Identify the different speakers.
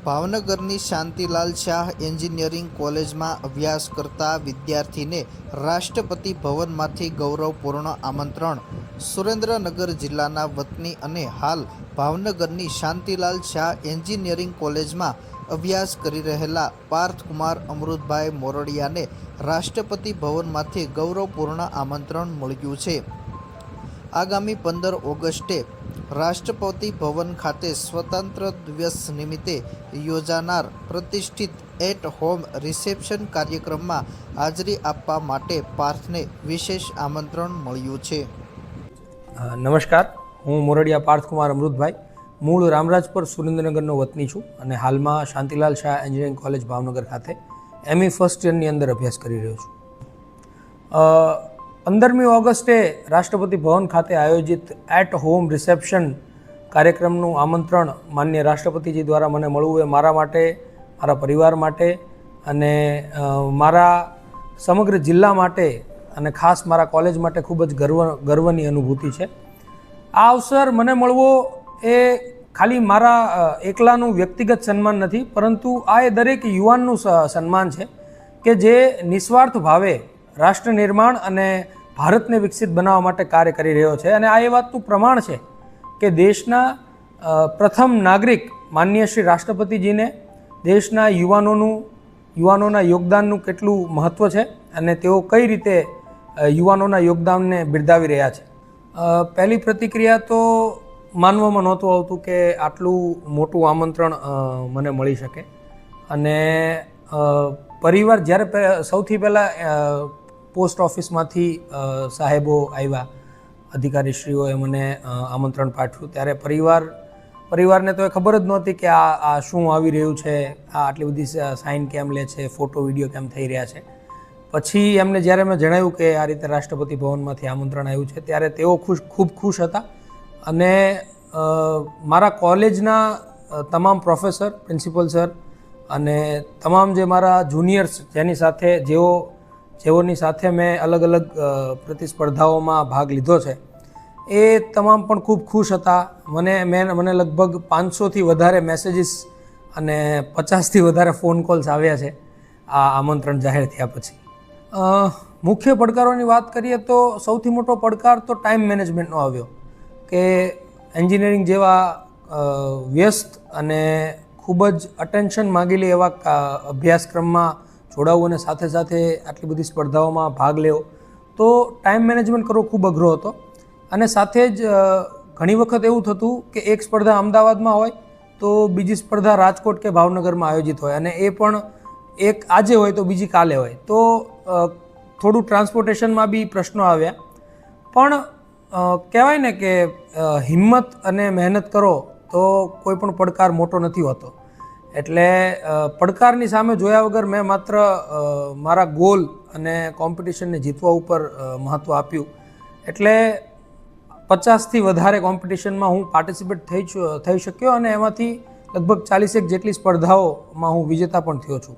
Speaker 1: ભાવનગરની શાંતિલાલ શાહ એન્જિનિયરિંગ કોલેજમાં અભ્યાસ કરતા વિદ્યાર્થીને રાષ્ટ્રપતિ ભવનમાંથી ગૌરવપૂર્ણ આમંત્રણ. સુરેન્દ્રનગર જિલ્લાના વતની અને હાલ ભાવનગરની શાંતિલાલ શાહ એન્જિનિયરિંગ કોલેજમાં અભ્યાસ કરી રહેલા પાર્થકુમાર અમૃતભાઈ મોરડિયાને રાષ્ટ્રપતિ ભવનમાંથી ગૌરવપૂર્ણ આમંત્રણ મળ્યું છે. આગામી 15 ઓગસ્ટે રાષ્ટ્રપતિ ભવન ખાતે સ્વતંત્ર દિવસ નિમિત્તે યોજાનાર પ્રતિષ્ઠિત એટ હોમ રિસેપ્શન કાર્યક્રમમાં હાજરી આપવા માટે પાર્થને વિશેષ આમંત્રણ મળ્યું છે.
Speaker 2: નમસ્કાર, હું મોરડિયા પાર્થકુમાર અમૃતભાઈ, મૂળ રામરાજપુર સુરેન્દ્રનગરનો વતની છું અને હાલમાં શાંતિલાલ શાહ એન્જિનિયરિંગ કોલેજ ભાવનગર ખાતે ME ફર્સ્ટ યરની અંદર અભ્યાસ કરી રહ્યો છું. 15મી ઓગસ્ટે રાષ્ટ્રપતિ ભવન ખાતે આયોજિત એટ હોમ રિસેપ્શન કાર્યક્રમનું આમંત્રણ માનનીય રાષ્ટ્રપતિજી દ્વારા મને મળવું એ મારા માટે, મારા પરિવાર માટે અને મારા સમગ્ર જિલ્લા માટે અને ખાસ મારા કોલેજ માટે ખૂબ જ ગર્વની અનુભૂતિ છે. આ અવસર મને મળવો એ ખાલી મારા એકલાનું વ્યક્તિગત સન્માન નથી, પરંતુ આ એ દરેક યુવાનનું સન્માન છે કે જે નિસ્વાર્થ ભાવે રાષ્ટ્ર નિર્માણ અને ભારતને વિકસિત બનાવવા માટે કાર્ય કરી રહ્યો છે. અને આ એ વાતનું પ્રમાણ છે કે દેશના પ્રથમ નાગરિક માનનીય શ્રી રાષ્ટ્રપતિજીને દેશના યુવાનોના યોગદાનનું કેટલું મહત્ત્વ છે અને તેઓ કઈ રીતે યુવાનોના યોગદાનને બિરદાવી રહ્યા છે. પહેલી પ્રતિક્રિયા તો માનવામાં નહોતું આવતું કે આટલું મોટું આમંત્રણ મને મળી શકે. અને પરિવાર જ્યારે સૌથી પહેલાં પોસ્ટ ઓફિસમાંથી સાહેબો આવ્યા, અધિકારીશ્રીઓએ મને આમંત્રણ પાઠવ્યું, ત્યારે પરિવારને તો એ ખબર જ નહોતી કે આ શું આવી રહ્યું છે, આ આટલી બધી સાઇન કેમ લે છે, ફોટો વિડીયો કેમ થઈ રહ્યા છે. પછી એમને જ્યારે મેં જણાવ્યું કે આ રીતે રાષ્ટ્રપતિ ભવનમાંથી આમંત્રણ આવ્યું છે, ત્યારે તેઓ ખૂબ ખુશ હતા. અને મારા કોલેજના તમામ પ્રોફેસર, પ્રિન્સિપલ સર અને તમામ જે મારા જુનિયર્સ જેઓની સાથે મેં અલગ અલગ પ્રતિસ્પર્ધાઓમાં ભાગ લીધો છે, એ તમામ પણ ખૂબ ખુશ હતા. મને લગભગ 500થી વધારે મેસેજીસ અને 50થી વધારે ફોન કોલ્સ આવ્યા છે આ આમંત્રણ જાહેર થયા પછી. મુખ્ય પડકારોની વાત કરીએ તો સૌથી મોટો પડકાર તો ટાઈમ મેનેજમેન્ટનો આવ્યો કે એન્જિનિયરિંગ જેવા વ્યસ્ત અને ખૂબ જ અટેન્શન માગેલી એવા અભ્યાસક્રમમાં જોડાવું અને સાથે સાથે આટલી બધી સ્પર્ધાઓમાં ભાગ લેવો, તો ટાઈમ મેનેજમેન્ટ કરવો ખૂબ અઘરો હતો. અને સાથે જ ઘણી વખત એવું થતું કે એક સ્પર્ધા અમદાવાદમાં હોય તો બીજી સ્પર્ધા રાજકોટ કે ભાવનગરમાં આયોજિત હોય, અને એ પણ એક આજે હોય તો બીજી કાલે હોય, તો થોડું ટ્રાન્સપોર્ટેશનમાં બી પ્રશ્નો આવ્યા. પણ કહેવાય ને કે હિંમત અને મહેનત કરો તો કોઈ પણ પડકાર મોટો નથી હોતો. એટલે પડકારની સામે જોયા વગર મેં માત્ર મારા ગોલ અને કોમ્પિટિશનને જીતવા ઉપર મહત્ત્વ આપ્યું. એટલે 50થી વધારે કોમ્પિટિશનમાં હું પાર્ટિસિપેટ થઈ શક્યો અને એમાંથી લગભગ 40 જેટલી સ્પર્ધાઓમાં હું વિજેતા પણ થયો છું.